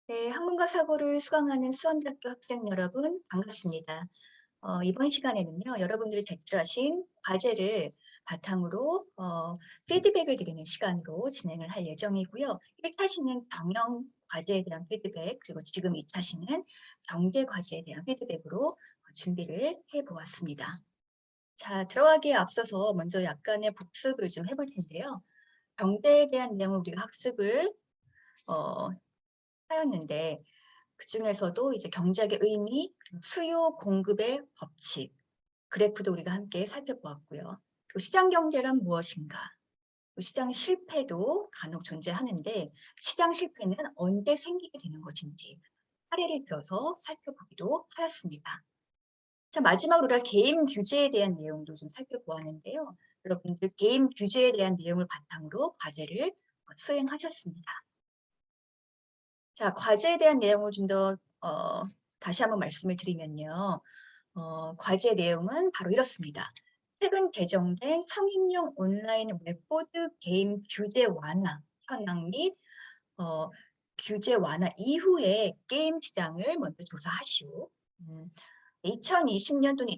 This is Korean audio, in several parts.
네, 학문과 사고를 수강하는 수원대학교 학생 여러분, 반갑습니다. 이번 시간에는요, 여러분들이 제출하신 과제를 바탕으로 피드백을 드리는 시간으로 진행을 할 예정이고요. 1차시는 경영 과제에 대한 피드백, 그리고 지금 2차시는 경제 과제에 대한 피드백으로 준비를 해보았습니다. 자, 들어가기에 앞서서 먼저 약간의 복습을 좀 해볼 텐데요. 경제에 대한 내용을 우리가 학습을 어, 하였는데, 그중에서도 이제 경제학의 의미, 수요 공급의 법칙, 그래프도 우리가 함께 살펴보았고요. 또 시장 경제란 무엇인가? 또 시장 실패도 간혹 존재하는데 시장 실패는 언제 생기게 되는 것인지 사례를 들어서 살펴보기도 하였습니다. 자, 마지막으로 우리가 게임 규제에 대한 내용도 좀 살펴보았는데요. 여러분들 게임 규제에 대한 내용을 바탕으로 과제를 수행하셨습니다. 자, 과제에 대한 내용을 좀 더 다시 한번 말씀을 드리면요. 과제 내용은 바로 이렇습니다. 최근 개정된 성인용 온라인 웹보드 게임 규제 완화 현황 및 규제 완화 이후에 게임 시장을 먼저 조사하시오. 2020년 또는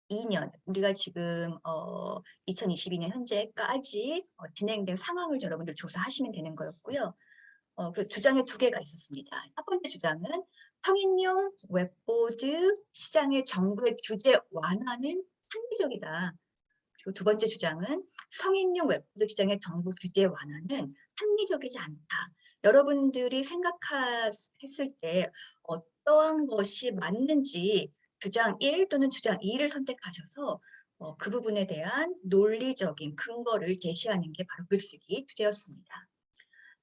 2022년 우리가 지금 2022년 현재까지 진행된 상황을 여러분들 조사하시면 되는 거였고요. 그 주장에 두 개가 있었습니다. 첫 번째 주장은 성인용 웹보드 시장의 정부의 규제 완화는 합리적이다. 그리고 두 번째 주장은 성인용 웹보드 시장의 정부 규제 완화는 합리적이지 않다. 여러분들이 생각했을 때 어떠한 것이 맞는지 주장 1 또는 주장 2를 선택하셔서 그 부분에 대한 논리적인 근거를 제시하는 게 바로 글쓰기 주제였습니다.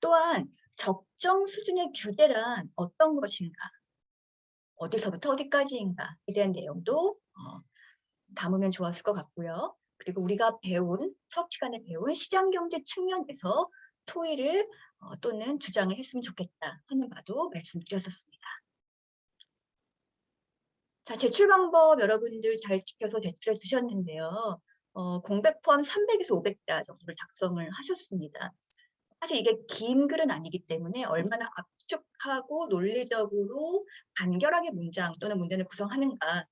또한 적정 수준의 규제란 어떤 것인가, 어디서부터 어디까지인가에 대한 내용도 담으면 좋았을 것 같고요. 그리고 우리가 배운, 수업 시간에 배운 시장경제 측면에서 토의를 또는 주장을 했으면 좋겠다 하는 바도 말씀드렸었습니다. 자, 제출 방법 여러분들 잘 지켜서 제출해 주셨는데요. 공백 포함 300에서 500자 정도를 작성을 하셨습니다. 사실 이게 긴 글은 아니기 때문에 얼마나 압축하고 논리적으로 간결하게 문장 또는 문단을 구성하는가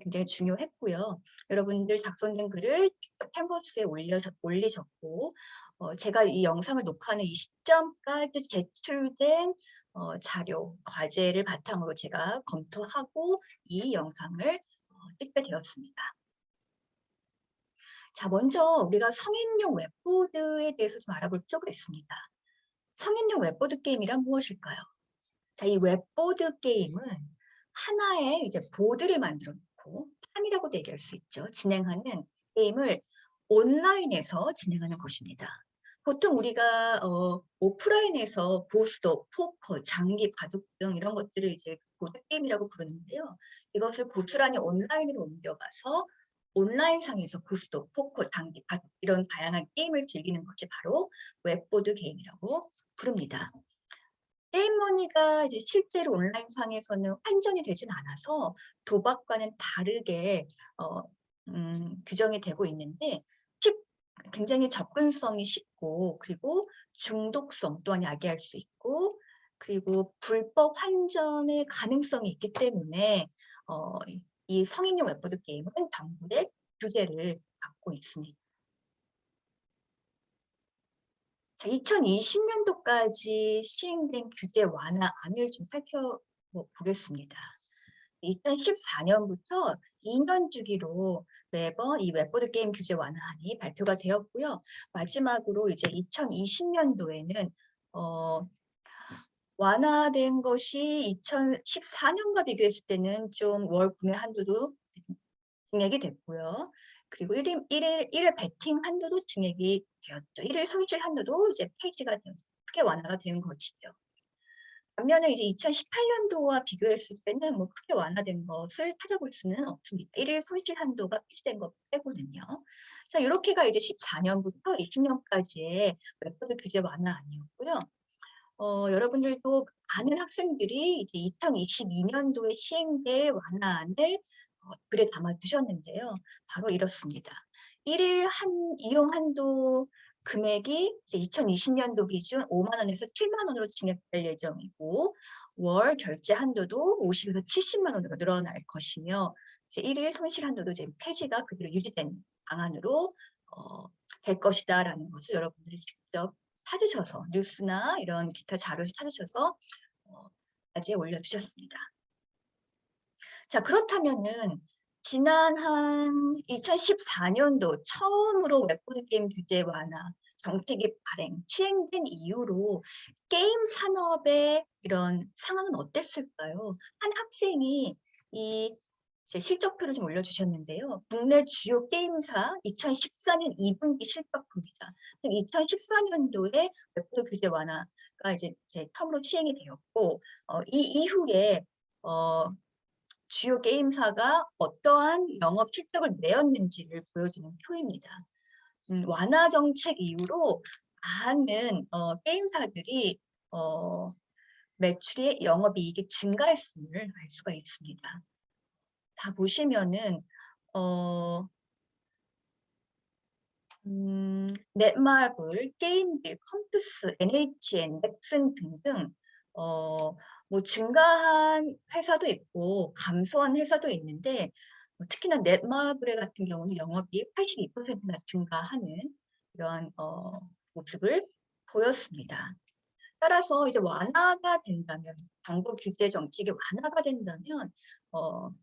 굉장히 중요했고요. 여러분들 작성된 글을 직접 캔버스에 올리셨고 제가 이 영상을 녹화하는 이 시점까지 제출된 자료, 과제를 바탕으로 제가 검토하고 이 영상을 찍게 되었습니다. 자, 먼저 우리가 성인용 웹보드에 대해서 좀 알아볼 필요가 있습니다. 성인용 웹보드 게임이란 무엇일까요? 자, 이 웹보드 게임은 하나의 이제 보드를 만들어 놓고 판이라고도 얘기할 수 있죠. 진행하는 게임을 온라인에서 진행하는 것입니다. 보통 우리가 오프라인에서 고스톱, 포커, 장기, 바둑 등 이런 것들을 이제 보드 게임이라고 부르는데요. 이것을 고스란히 온라인으로 옮겨가서 온라인상에서 고스톱, 포커, 장기, 바둑 이런 다양한 게임을 즐기는 것이 바로 웹보드 게임이라고 부릅니다. 게임머니가 이제 실제로 온라인상에서는 환전이 되진 않아서 도박과는 다르게 규정이 되고 있는데 굉장히 접근성이 쉽고 그리고 중독성 또한 야기할 수 있고 그리고 불법 환전의 가능성이 있기 때문에 이 성인용 웹보드 게임은 정부의 규제를 받고 있습니다. 자, 2020년도까지 시행된 규제 완화안을 좀 살펴보겠습니다. 2014년부터 2년 주기로 매번 이 웹보드 게임 규제 완화안이 발표가 되었고요. 마지막으로 이제 2020년도에는 완화된 것이 2014년과 비교했을 때는 좀 월 구매 한도도 증액이 됐고요. 그리고 1일 베팅 한도도 증액이 되었죠. 1일 손실 한도도 이제 폐지가 되었습니다. 크게 완화가 된 것이죠. 반면에 이제 2018년도와 비교했을 때는 뭐 크게 완화된 것을 찾아볼 수는 없습니다. 1일 손실 한도가 폐지된 것 빼고는요. 자, 이렇게가 이제 14년부터 20년까지의 웹보드 규제 완화안이었고요. 여러분들도 많은 학생들이 이제 2022년도에 시행될 완화안을 글에 담아 두셨는데요. 바로 이렇습니다. 1일 이용 한도 금액이 이제 2020년도 기준 5만 원에서 7만 원으로 증액될 예정이고 월 결제 한도도 50에서 70만 원으로 늘어날 것이며 이제 1일 손실 한도도 지금 폐지가 그대로 유지된 방안으로 될 것이다라는 것을 여러분들이 직접 찾으셔서 뉴스나 이런 기타 자료를 찾으셔서 과제에 올려주셨습니다. 자, 그렇다면은 지난 한 2014년도 처음으로 웹보드게임 규제 완화 정책이 시행된 이후로 게임 산업의 이런 상황은 어땠을까요? 한 학생이 제 실적표를 좀 올려주셨는데요. 국내 주요 게임사 2014년 2분기 실적표입니다. 2014년도에 웹보드 규제 완화가 이제 처음으로 시행이 되었고 이 이후에 주요 게임사가 어떠한 영업 실적을 내었는지를 보여주는 표입니다. 완화 정책 이후로 많은 게임사들이 매출이 영업이익이 증가했음을 알 수가 있습니다. 다 보시면은 넷마블, 게임빌, 컴투스, NHN, 넥슨 등등 뭐 증가한 회사도 있고 감소한 회사도 있는데 특히나 넷마블 같은 경우는 영업이익 82%나 증가하는 이러한 모습을 보였습니다. 따라서 이제 완화가 된다면, 정부 규제 정책이 완화가 된다면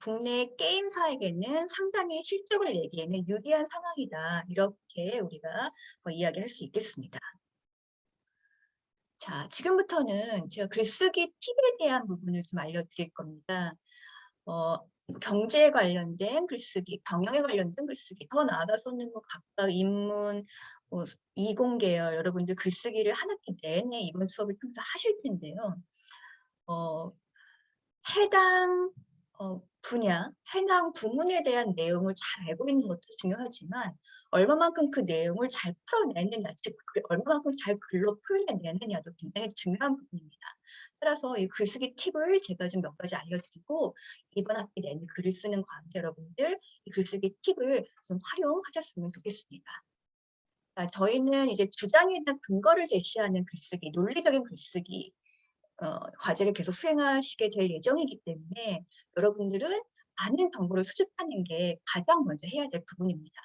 국내 게임사에게는 상당히 실적을 내기에는 유리한 상황이다. 이렇게 우리가 이야기할 수 있겠습니다. 자, 지금부터는 제가 글쓰기 팁에 대한 부분을 좀 알려드릴 겁니다. 경제에 관련된 글쓰기, 경영에 관련된 글쓰기, 더 나아가서는 뭐 각각 인문, 이공계열 여러분들 글쓰기를 한 학기 내내 이번 수업을 통해서 하실 텐데요. 해당 분야, 해당 부문에 대한 내용을 잘 알고 있는 것도 중요하지만 얼마만큼 그 내용을 잘 풀어내느냐, 즉 얼마만큼 잘 글로 표현해내느냐도 굉장히 중요한 부분입니다. 따라서 이 글쓰기 팁을 제가 좀 몇 가지 알려드리고 이번 학기 내내 글을 쓰는 과학자 여러분들 이 글쓰기 팁을 좀 활용하셨으면 좋겠습니다. 저희는 이제 주장에 대한 근거를 제시하는 글쓰기, 논리적인 글쓰기 과제를 계속 수행하시게 될 예정이기 때문에 여러분들은 많은 정보를 수집하는 게 가장 먼저 해야 될 부분입니다.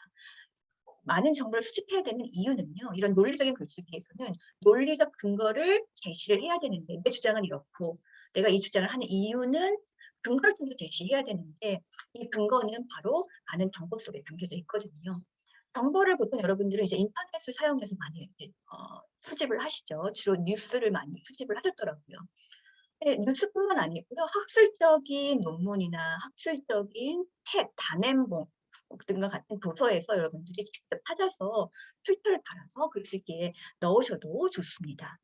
많은 정보를 수집해야 되는 이유는요. 이런 논리적인 글쓰기에서는 논리적 근거를 제시를 해야 되는데 내 주장은 이렇고 내가 이 주장을 하는 이유는 근거를 통해서 제시해야 되는데 이 근거는 바로 많은 정보 속에 담겨져 있거든요. 정보를 보통 여러분들은 이제 인터넷을 사용해서 많이 수집을 하시죠. 주로 뉴스를 많이 수집을 하셨더라고요. 네, 뉴스뿐만 아니고요. 학술적인 논문이나 학술적인 책, 단행본 등과 같은 도서에서 여러분들이 직접 찾아서 필터를 달아서 글쓰기에 넣으셔도 좋습니다.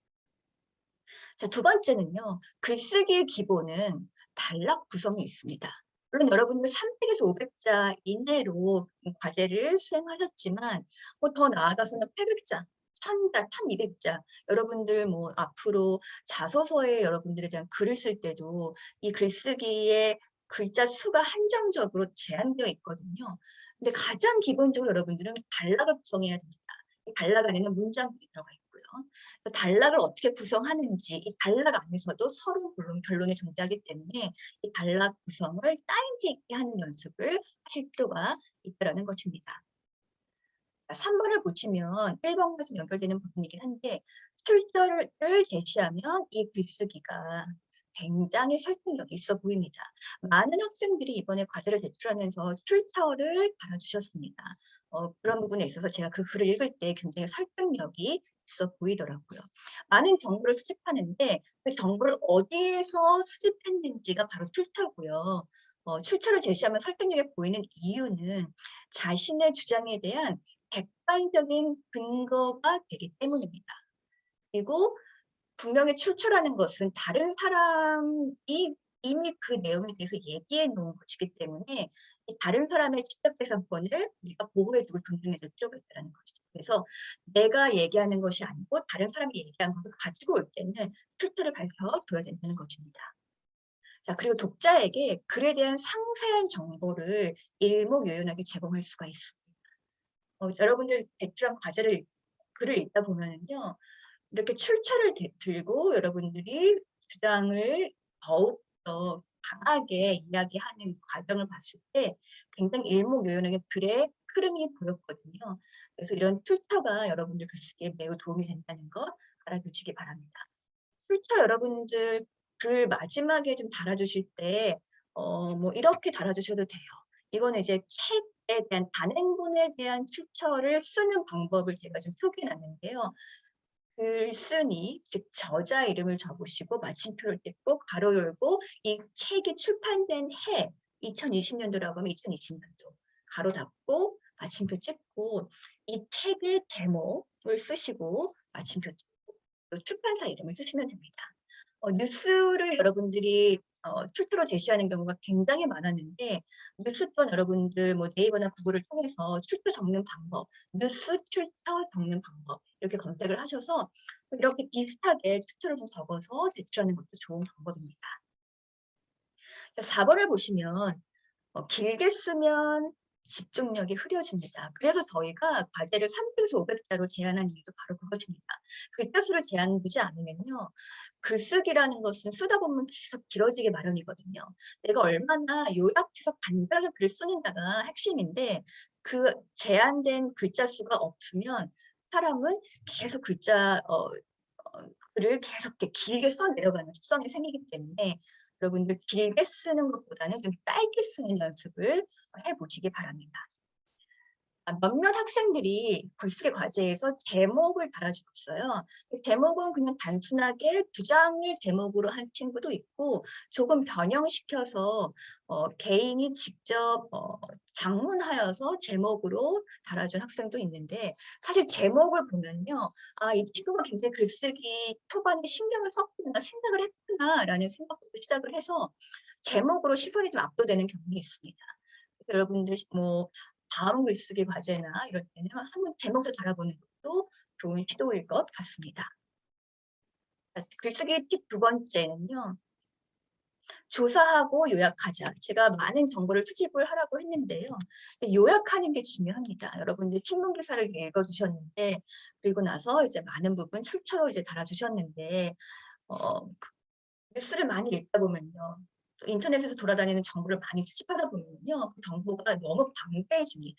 자, 두 번째는요. 글쓰기의 기본은 단락 구성이 있습니다. 물론 여러분들 300에서 500자 이내로 과제를 수행하셨지만 더 나아가서는 800자, 1000자, 1200자 여러분들 뭐 앞으로 자소서에 여러분들에 대한 글을 쓸 때도 이 글쓰기의 글자 수가 한정적으로 제한되어 있거든요. 근데 가장 기본적으로 여러분들은 단락을 구성해야 됩니다. 이 단락 안에는 문장들이 들어가 있고요. 단락을 어떻게 구성하는지 이 단락 안에서도 서로 물론 결론에 존재하기 때문에 이 단락 구성을 따임새 있게 하는 연습을 하실 필요가 있다는 것입니다. 3번을 보시면 1번과 좀 연결되는 부분이긴 한데 출처를 제시하면 이 글쓰기가 굉장히 설득력이 있어 보입니다. 많은 학생들이 이번에 과제를 제출하면서 출처를 달아주셨습니다. 그런 부분에 있어서 제가 그 글을 읽을 때 굉장히 설득력이 있어 보이더라고요. 많은 정보를 수집하는데 그 정보를 어디에서 수집했는지가 바로 출처고요. 출처를 제시하면 설득력이 보이는 이유는 자신의 주장에 대한 객관적인 근거가 되기 때문입니다. 그리고 분명히 출처라는 것은 다른 사람이 이미 그 내용에 대해서 얘기해 놓은 것이기 때문에 이 다른 사람의 지적재산권을 우리가 보호해주고 존중해줄 필요가 있다는 것이죠. 그래서 내가 얘기하는 것이 아니고 다른 사람이 얘기한 것을 가지고 올 때는 출처를 밝혀줘야 된다는 것입니다. 자, 그리고 독자에게 글에 대한 상세한 정보를 일목요연하게 제공할 수가 있습니다. 여러분들 제출한 과제를 글을 읽다 보면은요. 이렇게 출처를 들고 여러분들이 주장을 더욱더 강하게 이야기하는 과정을 봤을 때 굉장히 일목요연하게 글의 흐름이 보였거든요. 그래서 이런 출처가 여러분들 글쓰기에 매우 도움이 된다는 거 알아두시기 바랍니다. 출처 여러분들 글 마지막에 좀 달아주실 때 뭐 이렇게 달아주셔도 돼요. 이거는 이제 책에 대한 단행본에 대한 출처를 쓰는 방법을 제가 좀 표기해 놨는데요. 글쓴이 즉 저자 이름을 적으시고 마침표를 떼고 가로 열고 이 책이 출판된 해 2020년도라고 하면 2020년도 가로 닫고 마침표 찍고 이 책의 제목을 쓰시고 마침표 찍고 또 출판사 이름을 쓰시면 됩니다. 뉴스를 여러분들이 출처로 제시하는 경우가 굉장히 많았는데 뉴스 또한 여러분들 뭐 네이버나 구글을 통해서 출처 적는 방법, 뉴스 출처 적는 방법 이렇게 검색을 하셔서 이렇게 비슷하게 출처를 좀 적어서 제출하는 것도 좋은 방법입니다. 4번을 보시면 길게 쓰면 집중력이 흐려집니다. 그래서 저희가 과제를 300에서 500자로 제한한 이유도 바로 그것입니다. 글자 수를 제한두지 않으면요. 글쓰기라는 것은 쓰다 보면 계속 길어지기 마련이거든요. 내가 얼마나 요약해서 간단하게 글을 쓰는가가 핵심인데 그 제한된 글자 수가 없으면 사람은 계속 글을 계속 이렇게 길게 써 내려가는 습성이 생기기 때문에 여러분들 길게 쓰는 것보다는 좀 짧게 쓰는 연습을 해 보시기 바랍니다. 몇몇 학생들이 글쓰기 과제에서 제목을 달아주셨어요. 제목은 그냥 단순하게 두 장을 제목으로 한 친구도 있고 조금 변형시켜서 개인이 직접 장문하여서 제목으로 달아준 학생도 있는데 사실 제목을 보면요. 아, 이 친구가 굉장히 글쓰기 초반에 신경을 썼구나, 생각을 했구나라는 생각부터 시작을 해서 제목으로 시선이 좀 압도되는 경향이 있습니다. 여러분들 뭐 다음 글쓰기 과제나 이럴 때는 한번 제목도 달아보는 것도 좋은 시도일 것 같습니다. 글쓰기 팁 두 번째는요. 조사하고 요약하자. 제가 많은 정보를 수집을 하라고 했는데요. 요약하는 게 중요합니다. 여러분들 신문 기사를 읽어주셨는데 그리고 나서 이제 많은 부분 출처로 이제 달아주셨는데 뉴스를 많이 읽다 보면요. 또 인터넷에서 돌아다니는 정보를 많이 수집하다 보면요. 그 정보가 너무 방대해집니다.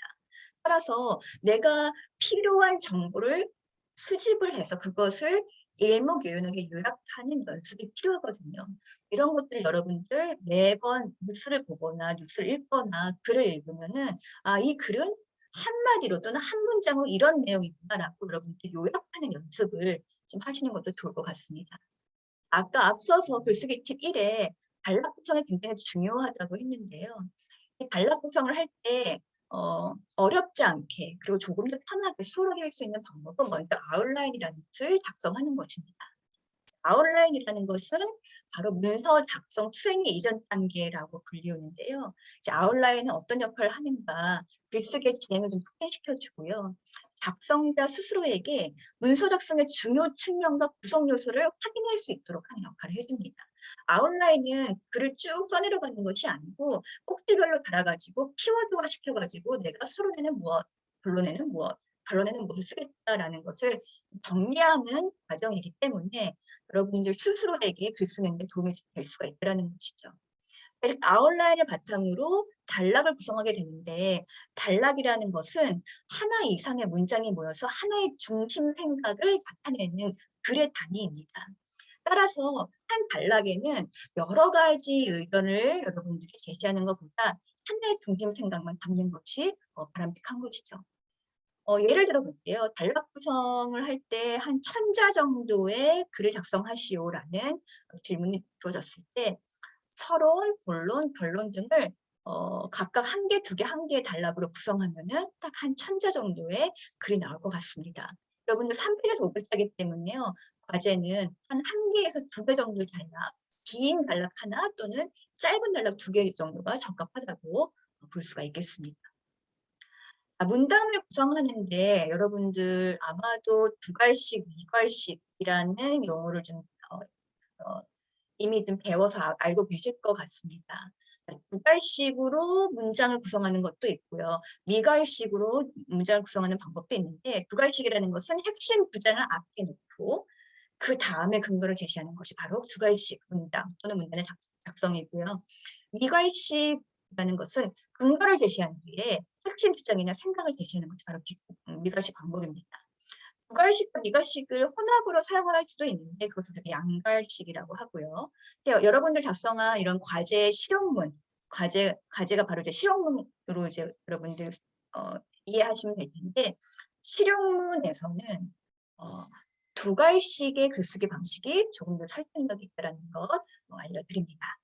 따라서 내가 필요한 정보를 수집을 해서 그것을 일목요연하게 요약하는 연습이 필요하거든요. 이런 것들을 여러분들 매번 뉴스를 보거나 뉴스를 읽거나 글을 읽으면은 아, 이 글은 한마디로 또는 한 문장으로 이런 내용이구나라고 여러분들이 요약하는 연습을 좀 하시는 것도 좋을 것 같습니다. 아까 앞서서 글쓰기 팁 1에 단락 구성이 굉장히 중요하다고 했는데요. 이 단락 구성을 할 때 어렵지 않게 그리고 조금 더 편하게 수월하게 할 수 있는 방법은 먼저 아웃라인이라는 것을 작성하는 것입니다. 아웃라인이라는 것은 바로 문서 작성 수행의 이전 단계라고 불리우는데요. 이제 아웃라인은 어떤 역할을 하는가, 글쓰기의 진행을 좀 확인시켜 주고요. 작성자 스스로에게 문서 작성의 중요 측면과 구성 요소를 확인할 수 있도록 하는 역할을 해줍니다. 아웃라인은 글을 쭉 써내려가는 것이 아니고 꼭지별로 달아가지고 키워드화 시켜가지고 내가 서론에는 무엇, 본론에는 무엇, 결론에는 무엇을 쓰겠다라는 것을 정리하는 과정이기 때문에 여러분들 스스로에게 글 쓰는 데 도움이 될 수가 있다는 것이죠. 이렇게 아웃라인을 바탕으로 단락을 구성하게 되는데 단락이라는 것은 하나 이상의 문장이 모여서 하나의 중심 생각을 나타내는 글의 단위입니다. 따라서 한 단락에는 여러 가지 의견을 여러분들이 제시하는 것보다 하나의 중심 생각만 담는 것이 바람직한 것이죠. 예를 들어 볼게요. 단락 구성을 할 때 한 1000자 정도의 글을 작성하시오라는 질문이 주어졌을 때 서론, 본론, 결론 등을 각각 1개, 2개, 1개의 단락으로 구성하면은 딱 한 1000자 정도의 글이 나올 것 같습니다. 여러분들 300에서 500자이기 때문에요. 과제는 한 1개에서 2개 정도의 단락, 긴 단락 하나 또는 짧은 단락 2개 정도가 적합하다고 볼 수가 있겠습니다. 문단을 구성하는데 여러분들 아마도 두괄식, 위괄식이라는 용어를 좀 이미 좀 배워서 알고 계실 것 같습니다. 두갈식으로 문장을 구성하는 것도 있고요. 미갈식으로 문장을 구성하는 방법도 있는데 두갈식이라는 것은 핵심 구장을 앞에 놓고 그다음에 근거를 제시하는 것이 바로 두갈식 문장 또는 문단의 작성이고요. 미갈식이라는 것은 근거를 제시한 뒤에 핵심 주장이나 생각을 제시하는 것이 바로 미갈식 방법입니다. 두갈식과 미갈식을 혼합으로 사용할 수도 있는데 그것을 양갈식이라고 하고요. 여러분들 작성한 이런 과제 실용문, 과제가 바로 이제 실용문으로 이제 여러분들 이해하시면 될 텐데 실용문에서는 두갈식의 글쓰기 방식이 조금 더 설득력이 있다는 것 알려드립니다.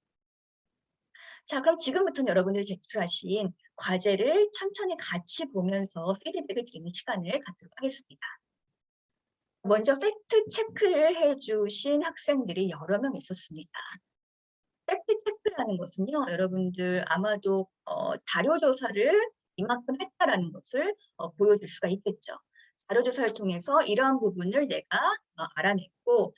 자, 그럼 지금부터는 여러분들이 제출하신 과제를 천천히 같이 보면서 피드백을 드리는 시간을 갖도록 하겠습니다. 먼저 팩트 체크를 해주신 학생들이 여러 명 있었습니다. 팩트 체크라는 것은요, 여러분들 아마도 자료 조사를 이만큼 했다라는 것을 보여줄 수가 있겠죠. 자료 조사를 통해서 이러한 부분을 내가 알아냈고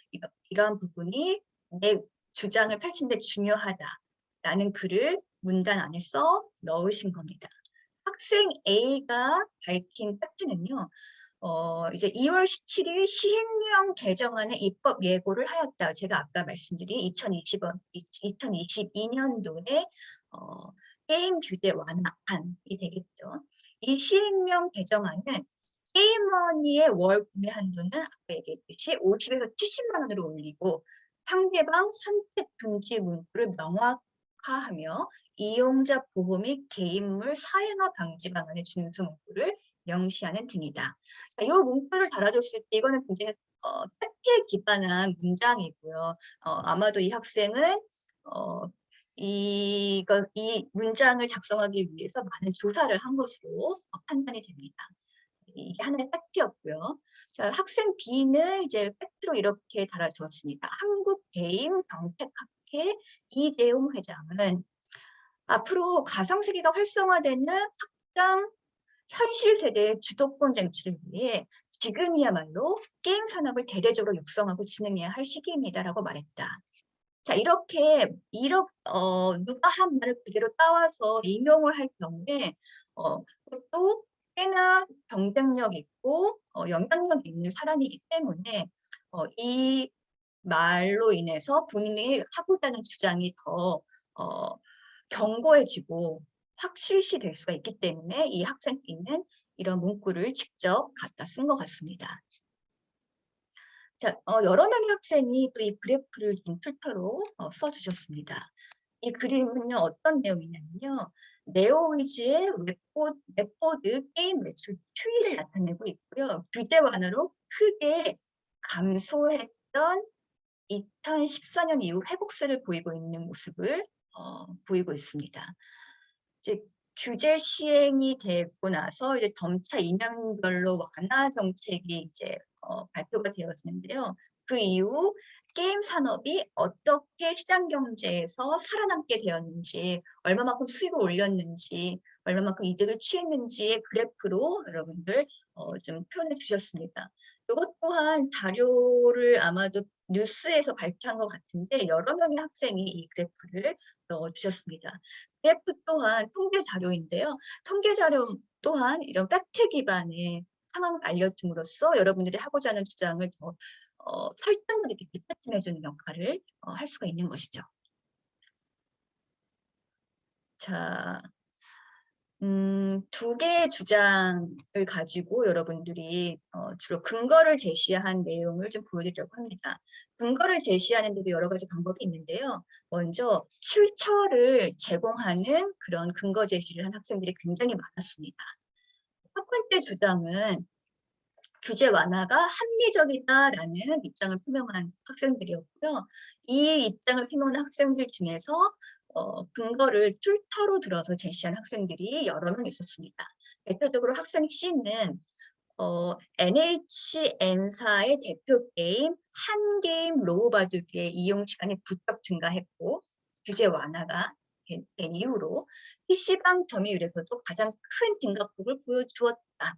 이러한 부분이 내 주장을 펼친 데 중요하다라는 글을 문단 안에 써 넣으신 겁니다. 학생 A가 밝힌 팩트는요. 이제 2월 17일 시행령 개정안에 입법 예고를 하였다. 제가 아까 말씀드린 2022년도에 게임 규제 완화안이 되겠죠. 이 시행령 개정안은 게임머니의 월 구매 한도는 아까 얘기했듯이 50에서 70만 원으로 올리고 상대방 선택 금지 문구를 명확화하며 이용자 보호 및 게임물 사행화 방지 방안의 준수 문구를 명시하는 등이다. 이 문구를 달아줬을 때 이거는 굉장히 팩트에 기반한 문장이고요. 아마도 이 학생은 이 문장을 작성하기 위해서 많은 조사를 한 것으로 판단이 됩니다. 이게 하나의 팩트였고요. 자, 학생 B는 이제 팩트로 이렇게 달아주었습니다. 한국 게임 정책학회 이재용 회장은 앞으로 가상세계가 활성화되는 확장 현실 세대의 주도권 쟁취를 위해 지금이야말로 게임 산업을 대대적으로 육성하고 진행해야 할 시기입니다라고 말했다. 자, 이렇게 누가 한 말을 그대로 따와서 인용을 할 경우에 그것도 꽤나 경쟁력 있고 영향력 있는 사람이기 때문에 이 말로 인해서 본인이 하고자 하는 주장이 더 견고해지고 확실시될 수가 있기 때문에 이 학생 B는 이런 문구를 직접 갖다 쓴 것 같습니다. 자, 여러 명의 학생이 또 이 그래프를 좀 툴터로 써주셨습니다. 이 그림은요, 어떤 내용이냐면요. 네오위즈의 웹보드 게임 매출 추이를 나타내고 있고요. 규제 완화로 크게 감소했던 2014년 이후 회복세를 보이고 있는 모습을 보이고 있습니다. 이제 규제 시행이 되고 나서 이제 점차 이년별로 완화 정책이 이제 발표가 되어지는데요. 그 이후 게임 산업이 어떻게 시장 경제에서 살아남게 되었는지, 얼마만큼 수익을 올렸는지, 얼마만큼 이득을 취했는지의 그래프로 여러분들 좀 표현해 주셨습니다. 이것 또한 자료를 아마도 뉴스에서 발표한 것 같은데 여러 명의 학생이 이 그래프를 넣어주셨습니다. 그래프 또한 통계 자료인데요. 통계 자료 또한 이런 팩트 기반의 상황을 알려줌으로써 여러분들이 하고자 하는 주장을 더 설득력 있게 뒷받침해주는 역할을 할 수가 있는 것이죠. 자, 두 개의 주장을 가지고 여러분들이 주로 근거를 제시한 내용을 좀 보여드리려고 합니다. 근거를 제시하는 데도 여러 가지 방법이 있는데요. 먼저 출처를 제공하는 그런 근거 제시를 한 학생들이 굉장히 많았습니다. 첫 번째 주장은 규제 완화가 합리적이다라는 입장을 표명한 학생들이었고요. 이 입장을 표명한 학생들 중에서 근거를 툴터로 들어서 제시한 학생들이 여러 명 있었습니다. 대표적으로 학생 C는 NHN사의 대표 게임 한게임 로우바둑의 이용 시간이 부쩍 증가했고 규제 완화가 된 이후로 PC방 점유율에서도 가장 큰 증가폭을 보여주었다.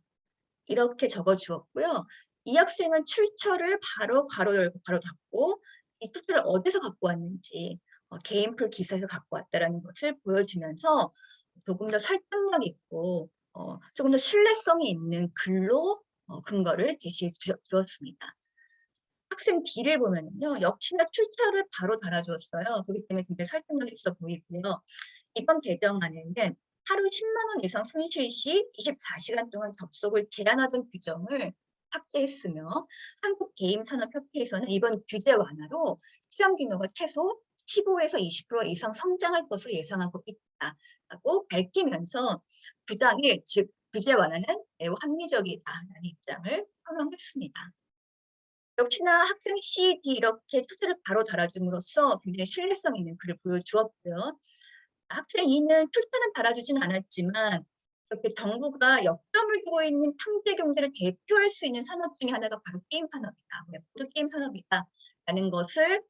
이렇게 적어주었고요. 이 학생은 출처를 바로 괄호 열고 바로 닫고 이 출처를 어디서 갖고 왔는지 개인풀 기사에서 갖고 왔다라는 것을 보여주면서 조금 더 설득력 있고 조금 더 신뢰성이 있는 글로 근거를 제시해 주었습니다. 학생 B를 보면요. 역시나 출처를 바로 달아주었어요. 그렇기 때문에 굉장히 설득력 있어 보이고요. 이번 개정안에는 하루 10만 원 이상 손실 시 24시간 동안 접속을 제한하던 규정을 삭제했으며 한국게임산업협회에서는 이번 규제 완화로 시장 규모가 최소 15에서 20% 이상 성장할 것으로 예상하고 있다라고 밝히면서 부당일, 즉 규제 완화는 매우 합리적이다라는 입장을 표명했습니다. 역시나 학생 C, D 이렇게 투표를 바로 달아줌으로써 굉장히 신뢰성 있는 글을 보여주었고요. 학생 E는 출처는 달아주진 않았지만 이렇게 정부가 역점을 두고 있는 탐재 경제를 대표할 수 있는 산업 중에 하나가 바로 게임 산업이다. 보드 게임 산업이다라는 것을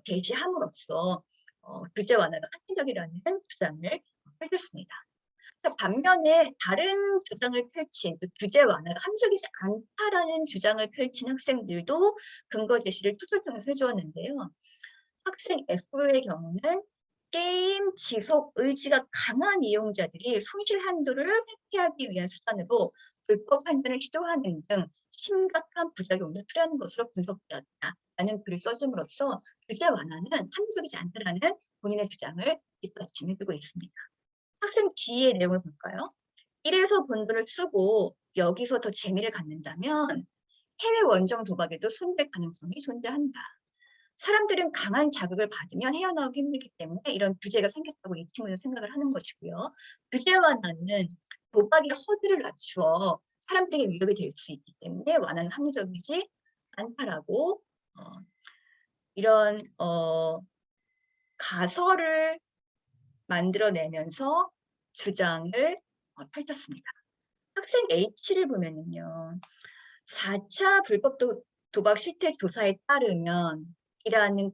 제시함으로써 규제 완화가 합리적이라는 주장을 펼쳤습니다. 반면에 다른 주장을 펼친 규제 완화가 합리적이지 않다라는 주장을 펼친 학생들도 근거 제시를 투표를 통해서 해주었는데요. 학생 F의 경우는 게임 지속 의지가 강한 이용자들이 손실 한도를 회피하기 위한 수단으로 불법 환전을 시도하는 등 심각한 부작용을 초래하는 것으로 분석되었다라는 글을 써줌으로써 규제 완화는 합리적이지 않다라는 본인의 주장을 뒷받침해주고 있습니다. 학생 G의 내용을 볼까요? 이래서 본돈을 쓰고 여기서 더 재미를 갖는다면 해외 원정 도박에도 손댈 가능성이 존재한다. 사람들은 강한 자극을 받으면 헤어나오기 힘들기 때문에 이런 규제가 생겼다고 이 친구는 생각을 하는 것이고요. 규제 완화는 도박의 허들을 낮추어 사람들에게 위협이 될 수 있기 때문에 완화는 합리적이지 않다라고 이런 가설을 만들어내면서 주장을 펼쳤습니다. 학생 H를 보면은요. 4차 불법 도박 실태 조사에 따르면 이라는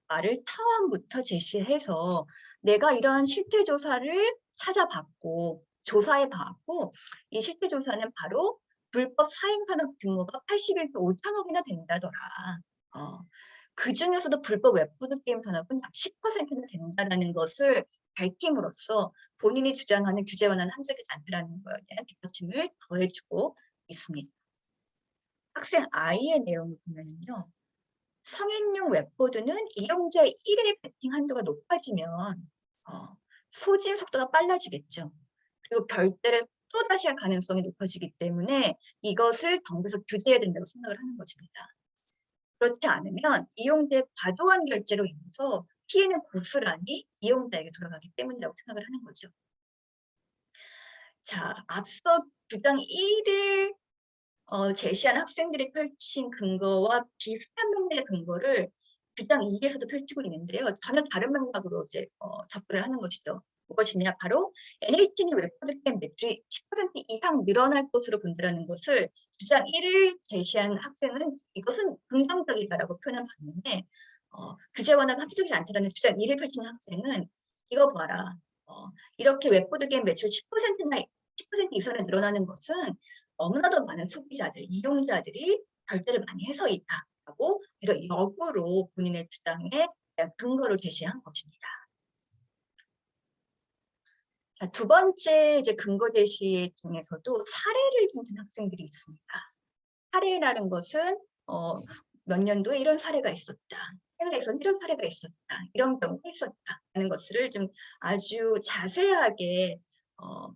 말을 처음부터 제시해서 내가 이러한 실태 조사를 찾아봤고 조사해봤고 이 실태 조사는 바로 불법 사행산업 규모가 81조 5천억이나 된다더라. 그 중에서도 불법 웹보드게임 산업은 약 10%나 된다는 것을 밝힘으로써 본인이 주장하는 규제 완화는 합리적이지 않다는 것에 대한 뒷받침을 더해주고 있습니다. 학생 I의 내용을 보면요. 성인용 웹보드는 이용자 1회 베팅 한도가 높아지면 소진 속도가 빨라지겠죠. 그리고 결제를 또다시 할 가능성이 높아지기 때문에 이것을 정부에서 규제해야 된다고 생각을 하는 것입니다. 그렇지 않으면 이용자의 과도한 결제로 인해서 피해는 고스란히 이용자에게 돌아가기 때문이라고 생각을 하는 거죠. 자, 앞서 주장 1을 제시한 학생들이 펼친 근거와 비슷한 맥락의 근거를 주장 2에서도 펼치고 있는데요. 전혀 다른 맥락으로 이제 접근을 하는 것이죠. 무엇이냐? 바로 NHT는 웹보드게임 매출이 10% 이상 늘어날 것으로 본다는 것을 주장 1을 제시한 학생은 이것은 긍정적이다라고 표현한 반면에 규제 완화가 합리적이지 않다라는 주장 2를 펼치는 학생은 이거 봐라. 이렇게 웹보드게임 매출 10%나 10% 이상으로 늘어나는 것은 너무나도 많은 소비자들, 이용자들이 결제를 많이 해서이다라고 이런 역으로 본인의 주장에 대한 근거를 제시한 것입니다. 자, 두 번째 이제 근거 제시 중에서도 사례를 든 학생들이 있습니다. 사례라는 것은 몇 년도에 이런 사례가 있었다. 해외에서는 이런 사례가 있었다. 이런 경우가 있었다라는 것을 좀 아주 자세하게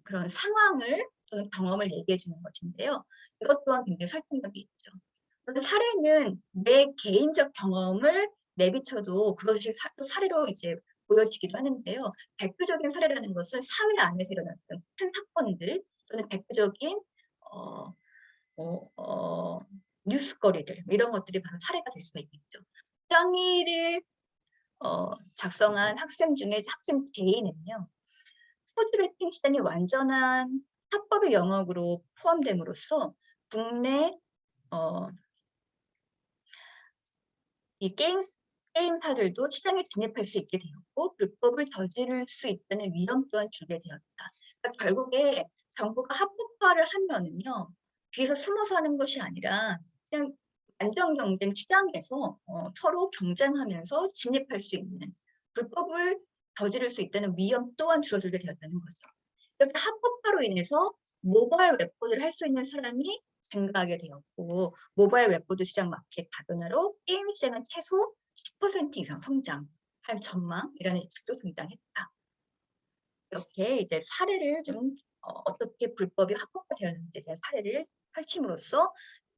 그런 상황을 또는 경험을 얘기해 주는 것인데요. 이것 또한 굉장히 설득력이 있죠. 사례는 내 개인적 경험을 내비쳐도 그것이 사례로 이제 보여지기도 하는데요. 대표적인 사례라는 것은 사회 안에서 일어났던 큰 사건들 또는 대표적인 뉴스거리들 이런 것들이 바로 사례가 될 수가 있겠죠. 정의를 작성한 학생 중에 학생 J는요. 스포츠 베팅 시장이 완전한 합법의 영역으로 포함됨으로써 국내 이 게임사들도 시장에 진입할 수 있게 되었고 불법을 저지를 수 있다는 위험 또한 줄게 되었다. 그러니까 결국에 정부가 합법화를 하면은요. 뒤에서 숨어서 하는 것이 아니라 그냥 안정 경쟁 시장에서 서로 경쟁하면서 진입할 수 있는 불법을 저지를 수 있다는 위험 또한 줄어들게 되었다는 거죠. 이렇게 합법화로 인해서 모바일 웹보드를 할 수 있는 사람이 증가하게 되었고 모바일 웹보드 시장 마켓 다변화로 게임 시장은 최소 10% 이상 성장할 전망이라는 예측도 등장했다. 이렇게 이제 사례를 좀 어떻게 불법이 합법화되었는지에 대한 사례를 펼침으로써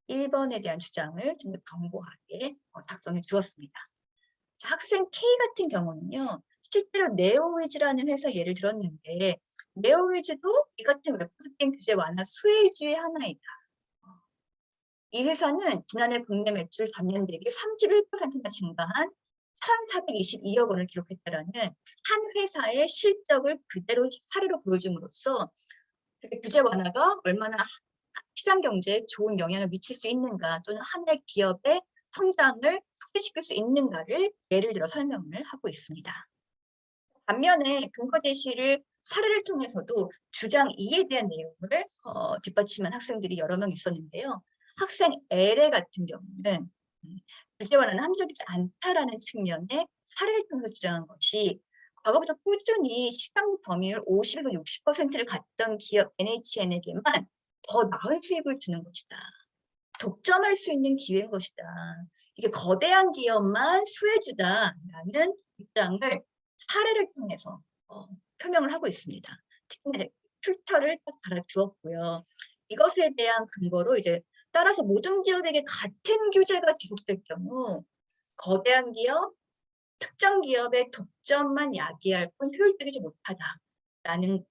1번에 대한 주장을 좀 더 견고하게 작성해 주었습니다. 학생 K 같은 경우는요. 실제로 네오위즈라는 회사 예를 들었는데 네오위즈도 이 같은 웹보드 게임 규제 완화 수혜주의 하나이다. 이 회사는 지난해 국내 매출 전년 대비 31%나 증가한 1,422억 원을 기록했다라는 한 회사의 실적을 그대로 사례로 보여줌으로써 이렇게 규제 완화가 얼마나 시장 경제에 좋은 영향을 미칠 수 있는가 또는 한 해 기업의 성장을 촉진시킬 수 있는가를 예를 들어 설명을 하고 있습니다. 반면에 근거 제시를 사례를 통해서도 주장 2에 대한 내용을 뒷받침한 학생들이 여러 명 있었는데요. 학생 L의 같은 경우는 규제 완화는 합리적이지 않다라는 측면의 사례를 통해서 주장한 것이 과거부터 꾸준히 시장 점유율 50에서 60%를 갖던 기업 NHN에게만 더 나은 수익을 주는 것이다. 독점할 수 있는 기회인 것이다. 이게 거대한 기업만 수혜주다라는 입장을 사례를 통해서 표명을 하고 있습니다. 특히 출처를 딱 달아주었고요. 이것에 대한 근거로 이제 따라서 모든 기업에게 같은 규제가 지속될 경우 거대한 기업, 특정 기업의 독점만 야기할 뿐 효율적이지 못하다라는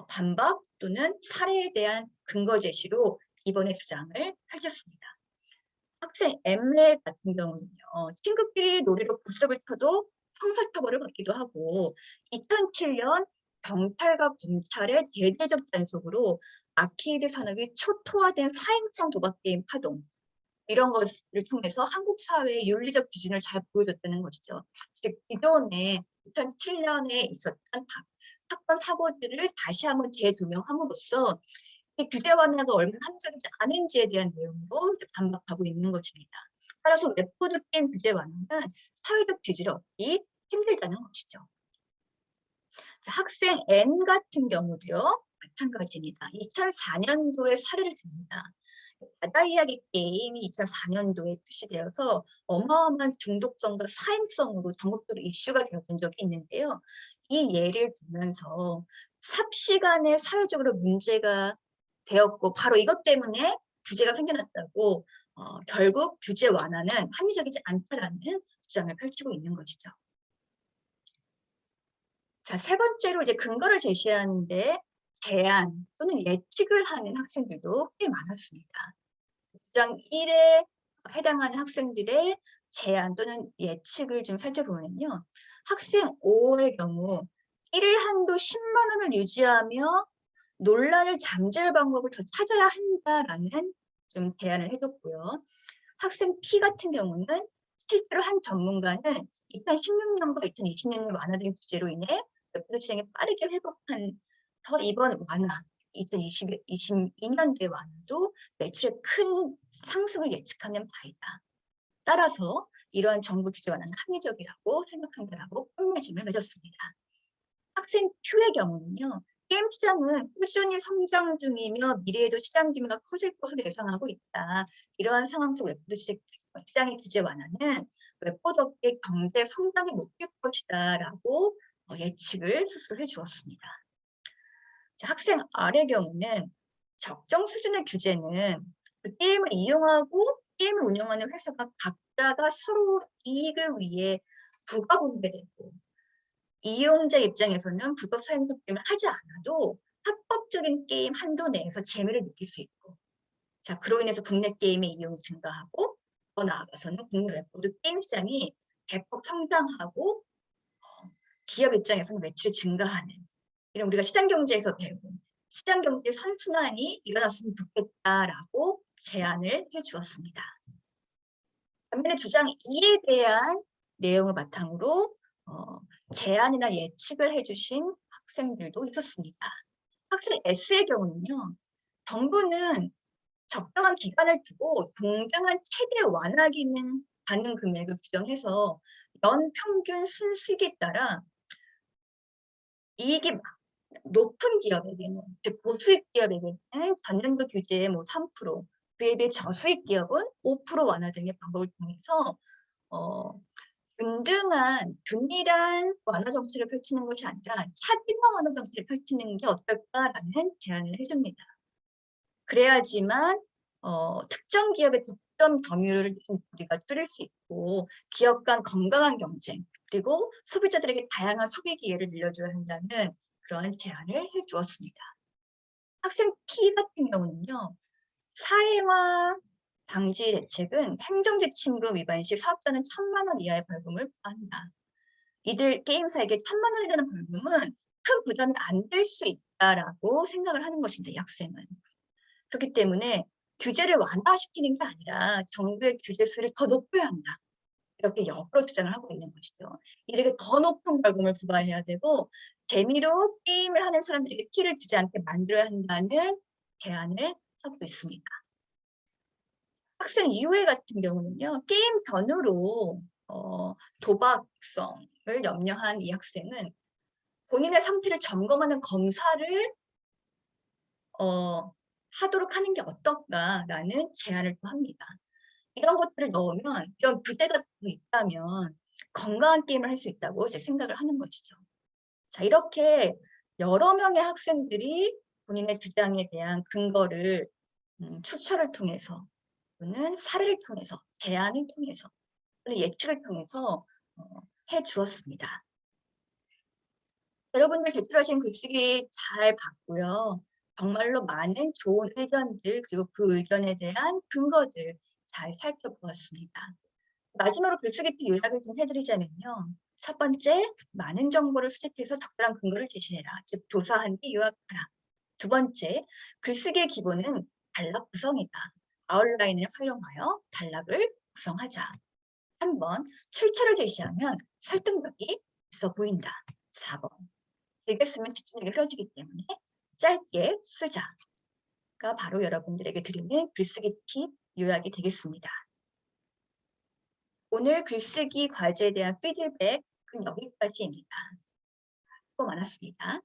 반박 또는 사례에 대한 근거 제시로 이번에 주장을 펼쳤습니다. 학생 M의 같은 경우는요. 친구끼리 놀이로 고스톱을 쳐도 형사처벌을 받기도 하고 2007년 경찰과 검찰의 대대적 단속으로 아케이드 산업이 초토화된 사행성 도박 게임 파동 이런 것을 통해서 한국 사회의 윤리적 기준을 잘 보여줬다는 것이죠. 즉 기존에 2007년에 있었던 사건 사고들을 다시 한번 재조명함으로써 이 규제 완화가 얼마나 합리적이지 않은지에 대한 내용으로 반박하고 있는 것입니다. 따라서 웹보드 게임 규제 완화는 사회적 지지를 얻기 힘들다는 것이죠. 자, 학생 N 같은 경우도요. 마찬가지입니다. 2004년도에 사례를 듭니다. 바다 이야기 게임이 2004년도에 출시되어서 어마어마한 중독성과 사행성으로 전국적으로 이슈가 되었던 적이 있는데요. 이 예를 들면서 삽시간에 사회적으로 문제가 되었고 바로 이것 때문에 규제가 생겨났다고 결국 규제 완화는 합리적이지 않다라는 주장을 펼치고 있는 것이죠. 자, 세 번째로 이제 근거를 제시하는데 제안 또는 예측을 하는 학생들도 꽤 많았습니다. 주장 1에 해당하는 학생들의 제안 또는 예측을 좀 살펴보면요. 학생 5의 경우 1일 한도 10만 원을 유지하며 논란을 잠재울 방법을 더 찾아야 한다라는 좀 제안을 해줬고요. 학생 P 같은 경우는 실제로 한 전문가는 2016년과 2020년을 완화된 규제로 인해 웹보드 시장이 빠르게 회복한 더 이번 완화 2022년도의 완화도 매출의 큰 상승을 예측하는 바이다. 따라서 이러한 정부 규제 완화는 합리적이라고 생각한다라고 끝맺음을 맺었습니다. 학생 Q의 경우는요. 게임 시장은 꾸준히 성장 중이며 미래에도 시장 규모가 커질 것으로 예상하고 있다. 이러한 상황 속 웹보드 시장의 규제 완화는 웹보드 업계 경제 성장을 높일 것이다 라고 예측을 스스로 해주었습니다. 자, 학생 R의 경우는 적정 수준의 규제는 그 게임을 이용하고 게임을 운영하는 회사가 각자가 서로 이익을 위해 부가 분배되고 이용자 입장에서는 불법 사행성 게임을 하지 않아도 합법적인 게임 한도 내에서 재미를 느낄 수 있고 자 그로 인해서 국내 게임의 이용이 증가하고 더 나아가서는 국내 웹보드 게임 시장이 대폭 성장하고 기업 입장에서는 매출이 증가하는 이런 우리가 시장 경제에서 배운 시장 경제 선순환이 일어났으면 좋겠다라고 제안을 해주었습니다. 반면에 주장 2에 대한 내용을 바탕으로 제안이나 예측을 해주신 학생들도 있었습니다. 학생 S의 경우는요. 정부는 적당한 기간을 두고 동등한 최대 완화 기능 받는 금액을 규정해서 연 평균 순수익에 따라 이익이 높은 기업에게는, 즉 고수익 기업에게는 전년도 규제의 3%, 그에 비해 저수익 기업은 5% 완화 등의 방법을 통해서 균등한 완화 정책을 펼치는 것이 아니라 차등화 완화 정책을 펼치는 게 어떨까라는 제안을 해줍니다. 그래야지만 특정 기업의 독점 점유율을 좀 우리가 줄일 수 있고 기업 간 건강한 경쟁, 그리고 소비자들에게 다양한 소비 기회를 늘려줘야 한다는 그런 제안을 해주었습니다. 학생 P 같은 경우는요. 사회화 방지 대책은 행정지 침구 위반 시 사업자는 1,000만 원 이하의 벌금을 부과한다. 이들 게임사에게 1,000만 원이라는 벌금은 큰 부담이 안 될 수 있다라고 생각을 하는 것입니다. 이 학생은. 그렇기 때문에 규제를 완화시키는 게 아니라 정부의 규제 수위를 더 높여야 한다. 이렇게 역으로 주장을 하고 있는 것이죠. 이렇게 더 높은 벌금을 부과해야 되고 재미로 게임을 하는 사람들에게 피해를 주지 않게 만들어야 한다는 제안을 하고 있습니다. 학생 이후에 같은 경우는요. 게임 전후로 도박성을 염려한 이 학생은 본인의 상태를 점검하는 검사를 하도록 하는 게 어떨까라는 제안을 또 합니다. 이런 것들을 넣으면, 이런 규제가 있다면 건강한 게임을 할 수 있다고 이제 생각을 하는 것이죠. 자, 이렇게 여러 명의 학생들이 본인의 주장에 대한 근거를 추천을 통해서 또는 사례를 통해서, 제안을 통해서 또는 예측을 통해서 해주었습니다. 여러분들 제출하신 글쓰기 잘 봤고요. 정말로 많은 좋은 의견들, 그리고 그 의견에 대한 근거들 잘 살펴보았습니다. 마지막으로 글쓰기 팁 요약을 좀 해드리자면요. 첫 번째, 많은 정보를 수집해서 적절한 근거를 제시해라. 즉, 조사한 뒤 요약하라. 두 번째, 글쓰기의 기본은 단락 구성이다. 아웃라인을 활용하여 단락을 구성하자. 3번, 출처를 제시하면 설득력이 있어 보인다. 4번, 길게 쓰면 집중력이 흐려지기 때문에 짧게 쓰자가 바로 여러분들에게 드리는 글쓰기 팁 요약이 되겠습니다. 오늘 글쓰기 과제에 대한 피드백은 여기까지입니다. 수고 많았습니다.